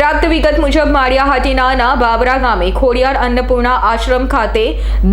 પ્રાપ્ત વિગત મુજબ માળિયાહાટીના બાબરા ગામે ખોડિયાર અન્નપૂર્ણા આશ્રમ ખાતે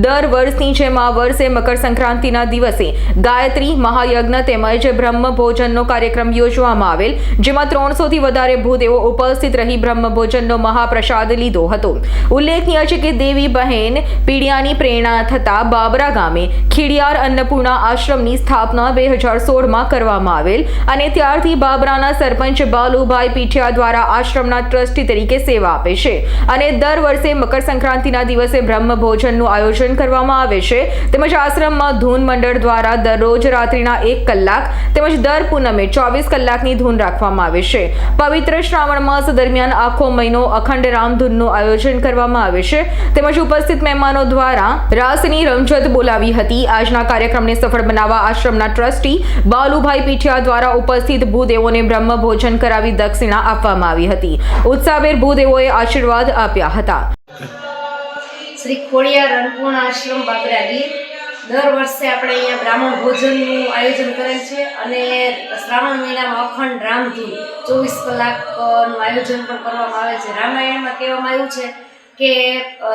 દર વર્ષની જેમ આ વર્ષે મકર સંક્રાંતિના દિવસે ગાયત્રી મહાયજ્ઞ તેમજ બ્રહ્મ ભોજનનો કાર્યક્રમ યોજવામાં આવેલ, જેમાં 300 થી વધારે ભૂદેવો ઉપસ્થિત રહી બ્રહ્મ ભોજનનો મહાપ્રસાદ લીધો હતો। ઉલ્લેખનીય છે કે દેવી બહેન પીડિયાની પ્રેરણા થતા બાબરા ગામે ખોડિયાર અન્નપૂર્ણા આશ્રમની સ્થાપના 2016માં કરવામાં આવેલ અને ત્યારથી બાબરાના સરપંચ બાલુભાઈ પીઠિયા દ્વારા આશ્રમના ટ્રસ્ટી તરીકે સેવા આપે છે અને દર વર્ષે મકર સંક્રાંતિના દિવસે બ્રહ્મ ભોજનનું આયોજન કરવામાં આવે છે। તેમજ આશ્રમમાં ધૂન મંડળ દ્વારા દરરોજ રાત્રિના 1 કલાક તેમજ દર પૂનમે 24 કલાકની ધૂન રાખવામાં આવે છે। પવિત્ર શ્રાવણ માસ દરમિયાન આખો મહિનો અખંડ રામધૂનનું આયોજન કરવામાં આવે છે। તેમજ ઉપસ્થિત મહેમાનો દ્વારા રાસની રમઝટ બોલાવી હતી। આજના કાર્યક્રમને સફળ બનાવવા આશ્રમના ટ્રસ્ટી બાલુભાઈ પીઠિયા દ્વારા ઉપસ્થિત ભૂદેવોને બ્રહ્મ ભોજન કરાવી દક્ષિણા આપવામાં આવી હતી। ઉત્સાહભેર ભૂદેવોએ આશીર્વાદ આપ્યા હતા। શ્રી ખોડિયાર અન્નપૂર્ણા આશ્રમ બાબરા ગીર દર વર્ષે આપણે અહીંયા બ્રાહ્મણ ભોજનનું આયોજન કરેલ છે અને શ્રાવણ મહિનામાં અખંડ રામધૂન 24 કલાકનું આયોજન પણ કરવામાં આવે છે। રામાયણમાં કહેવામાં આવ્યું છે કે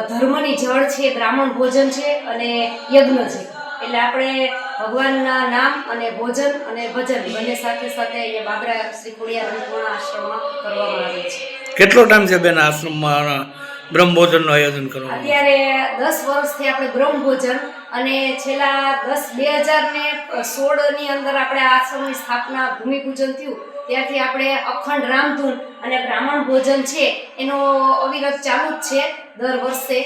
ધર્મની જળ છે બ્રાહ્મણ ભોજન છે અને યજ્ઞ છે, એટલે આપણે ભગવાનના નામ અને ભોજન અને ભજન બંને સાથે સાથે અહીંયા બાબરા શ્રી ખોડિયાર અન્નપૂર્ણા આશ્રમમાં કરવામાં આવે છે। કેટલો ટાઈમ છે બેન આશ્રમમાં બ્રહ્મ ભોજનનું આયોજન કરવાનું? અત્યારે 10 વર્ષથી આપણે બ્રહ્મ ભોજન અને છેલ્લા 2016 ની અંદર આપણે આશ્રમની સ્થાપના ભૂમિપૂજન થયું ત્યારથી આપણે અખંડ રામધૂન અને બ્રાહ્મણ ભોજન છે એનો અવિરત ચાલુ જ છે દર વર્ષે,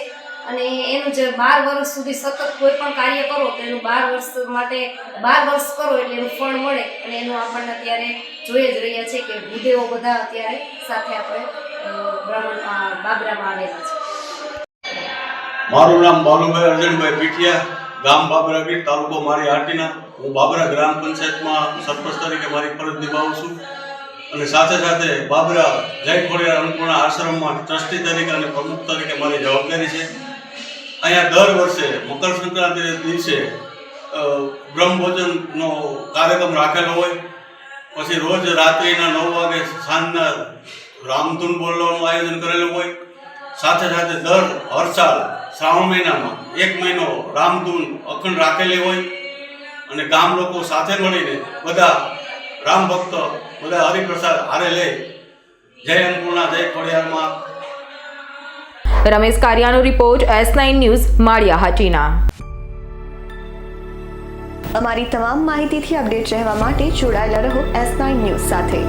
અને એનું જે 12 વર્ષ સુધી સતત કોઈ પણ કાર્ય કરો તો એનું 12 વર્ષ માટે 12 વર્ષ કરો એટલે એનું ફળ મળે, અને એનું આપણને અત્યારે જોઈ જ રહ્યા છે કે ભૂદેવો બધા અત્યારે સાથે આપણે બાબરામાં આવેલા છે। મારું નામ બાલુભાઈ અર્જનભાઈ પીઠિયા, ગામ બાબરા ગીર, તાલુકો માળિયાહાટીના। હું બાબરા ગ્રામ પંચાયતમાં સરપંચ તરીકે મારી ફરજ નિભાવું છું અને સાથે સાથે બાબરા જય ખોડિયાર અન્નપૂર્ણા આશ્રમમાં ટ્રસ્ટી તરીકે અને પ્રમુખ તરીકે મારી જવાબદારી છે। અહીંયા દર વર્ષે મકર સંક્રાંતિના દિવસે બ્રહ્મભોજનનો કાર્યક્રમ રાખેલો હોય, પછી રોજ રાત્રિના 9 વાગે સાંજના રામધૂન બોલવાનું આયોજન કરેલું હોય। સાથે સાથે હર સાલ શ્રાવણ મહિનામાં 1 મહિનો રામધૂન અખંડ રાખેલી હોય અને ગામ લોકો સાથે મળીને બધા રામ ભક્તો બધા હરિપ્રસાદ હારે લે। જય અન્નપૂર્ણા, જય ખોડિયારમાં। રમેશ કારિયાનો રિપોર્ટ, S9 ન્યૂઝ, માળિયાહાટીના। અમારી તમામ માહિતીથી અપડેટ રહેવા માટે જોડાયેલા રહો S9 ન્યૂઝ સાથે।